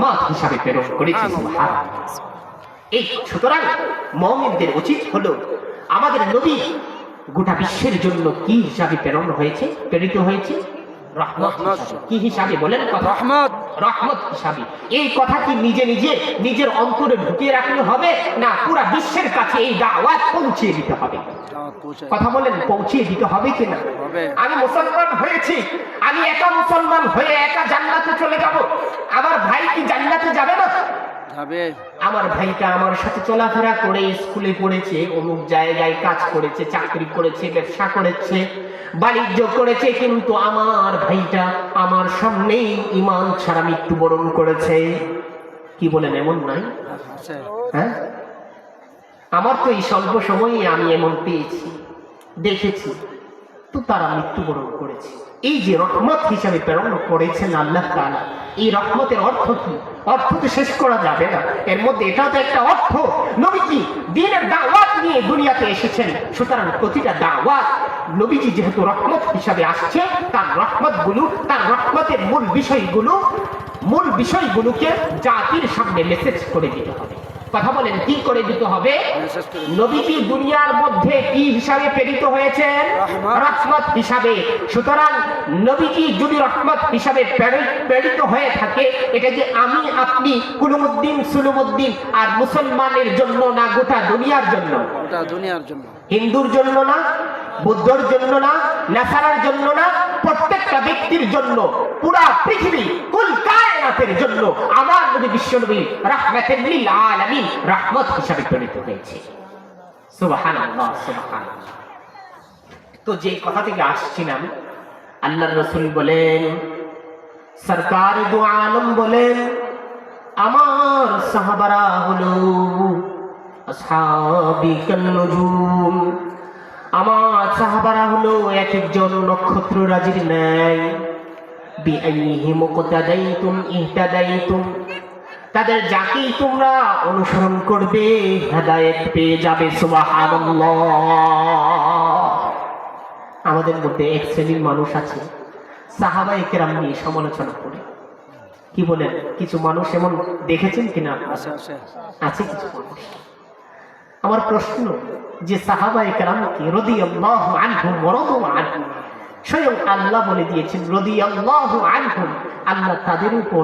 রহমত হিসাবে প্রেরণ করেছে। সুবহানাল্লাহ। এই সুতরাং মুমিনদের উচিত হলো আমাদের নবী গোটা বিশ্বের জন্য কি হিসাবে প্রেরণ হয়েছে, প্রেরিত হয়েছে? রহমত হিসাবে। কি হিসাবে বলেন? রহমত। রহমত হিসাবে। এই কথা কি নিজে নিজে নিজের অন্তরে ঢুকিয়ে রাখলে হবে, না পুরা বিশ্বের কাছে এই দাওয়াত পৌঁছে দিতে হবে? কথা বলেন, পৌঁছে দিতে হবে কিনা? আমি মুসলমান হয়েছি, আমি একা মুসলমান হয়ে একা জান্নাতে চলে যাব, আমার ভাই কি জান্নাতে যাবে না? আমার ভাইটা আমার সাথে চলাফেরা করে স্কুলে পড়েছে, অমুক জায়গায় কাজ করেছে, চাকরি করেছে, ব্যবসা করেছে, বাণিজ্য করেছে, কিন্তু আমার ভাইটা আমার সামনেই ঈমান ছাড়া মৃত্যুবরণ করেছে। কি বলেন, এমন নাই? হ্যাঁ, আমার তো এই স্বল্প সময়ে আমি এমন পেয়েছি, দেখেছি, তো তারা মৃত্যুবরণ করেছে। এই যে রহমত হিসাবে প্রেরণ করেছেন আল্লাহ তাআলা, এই রহমতের অর্থ কি? অর্থ তো শেষ করা যাবে না। এর মধ্যে এটাও তো একটা অর্থ, নবীজি দ্বীনের দাওয়াত নিয়ে দুনিয়াতে এসেছেন। সুতরাং প্রতিটা দাওয়াত নবীজি যেহেতু রহমত হিসাবে আসছে, তার রহমতগুলো, তার রহমতের মূল বিষয়গুলোকে জাতির সামনে মেসেজ করে দিতে হবে। কথা বলেন, কি করে দিতে হবে? নবীজি দুনিয়ার মধ্যে কি হিসাবে প্রেরিত হয়েছেন? রহমত হিসাবে। সুতরাং নবীজি যদি রহমত হিসাবে প্রেরিত হয়ে থাকে, এটা যে আমি আপনি কুলুমুদ্দিন সুলুমুদ্দিন আর মুসলমানের জন্য না, গোটা দুনিয়ার জন্য। গোটা দুনিয়ার জন্য। হিন্দুর জন্য না, বৌদ্ধর জন্য না, নাসারার জন্য না, প্রত্যেকটা ব্যক্তির জন্য, পুরা পৃথিবী কুল কায়নাতের জন্য আমার নবী বিশ্বনবী রাহমাতুল লিল আলামিন রহমত হিসাবে প্রেরিত হয়েছে। সুবহানাল্লাহ, সুবহানাল্লাহ। তো যে কথা থেকে আসছিলাম, আল্লাহর রাসূল বলেন, সরকার দু আলম বলেন, আমার সাহাবারা হলো আসহাবি কান্নুজুম, আমার সাহাবারা হলো এক একজন নক্ষত্র রাজির ন্যায়। বিআইহিম মুকতাদাইতুম ইহতাদাইতুম, তাদের যাকেই তোমরা অনুসরণ করবে হেদায়েত পেয়ে যাবে। সুবহানাল্লাহ। আমাদের মধ্যে এক শ্রেণীর মানুষ আছে সাহাবায়ে কেরাম নিয়ে সমালোচনা করে। কি বলেন? কিছু মানুষ এমন দেখেছেন কিনা? আছে কিছু মানুষ। আমার প্রশ্ন, যে সাহাবায়ে কেরামকে রাদিয়াল্লাহু আনহুম ওয়া রাদু আনহু, স্বয়ং আল্লাহ বলে দিয়েছেন রাদিয়াল্লাহু আনহুম, আল্লাহ তাদের উপর,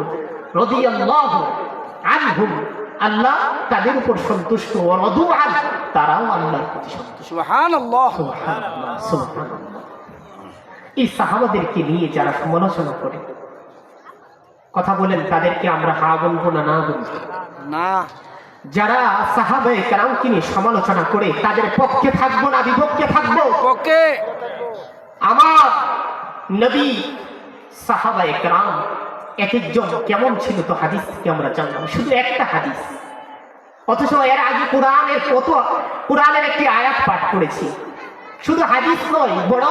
রাদিয়াল্লাহু আনহুম, আল্লাহ তাদের উপর সন্তুষ্ট, ওয়া রাদু আনহু, তারাও আল্লাহর প্রতি সন্তুষ্ট। সুবহানাল্লাহ, সুবহানাল্লাহ, সুবহানাল্লাহ। এই সাহাবাদেরকে নিয়ে যারা সমালোচনা করে, কথা বলেন, তাদেরকে আমরা হা বলবো না, না বলবো? না। যারা সাহাবায়ে কেরামকে নিয়ে সমালোচনা করে, তাদের পক্ষে থাকবো না বিপক্ষে থাকবো? পক্ষে। আমার নবী সাহাবায়ে কেরাম এক একজন কেমন ছিল তো হাদিস থেকে আমরা জানলাম, শুধু একটা হাদিস, অথচ এর আগে কোরআনের একটি আয়াত পাঠ করেছি। শুধু হাদিস নয়, বড়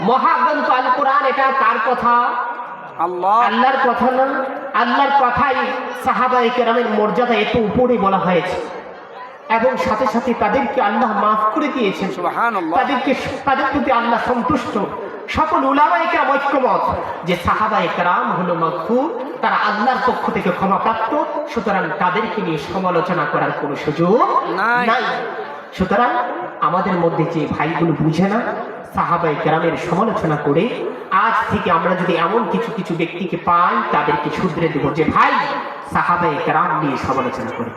মহাগ্রন্থ আল কোরআন, এটা কার কথা? আল্লাহর কথা না? আল্লাহর কথাই সাহাবায়ে কেরামের মর্যাদা এত উপরে বলা হয়েছে, এবং সাথে সাথে তাদেরকে আল্লাহ মাফ করে দিয়েছেন। সুবহানাল্লাহ। তাদের প্রতি আল্লাহ সন্তুষ্ট। সকল উলামায়ে কেরাম ঐক্যমত যে সাহাবায়ে কেরাম হলো মাগফুর, তারা আল্লাহর পক্ষ থেকে ক্ষমাপ্রাপ্ত। সুতরাং তাদেরকে নিয়ে সমালোচনা করার কোনো সুযোগ নাই। সুতরাং আমাদের মধ্যে যে ভাইগুলো বুঝে না, সাহাবায়ে কেরামের সমালোচনা করে, আজ থেকে আমরা যদি এমন কিছু ব্যক্তিকে পাই, তাদেরকে শুধরে দেব যে ভাই সাহাবায়ে কেরাম নিয়ে সমালোচনা করবে।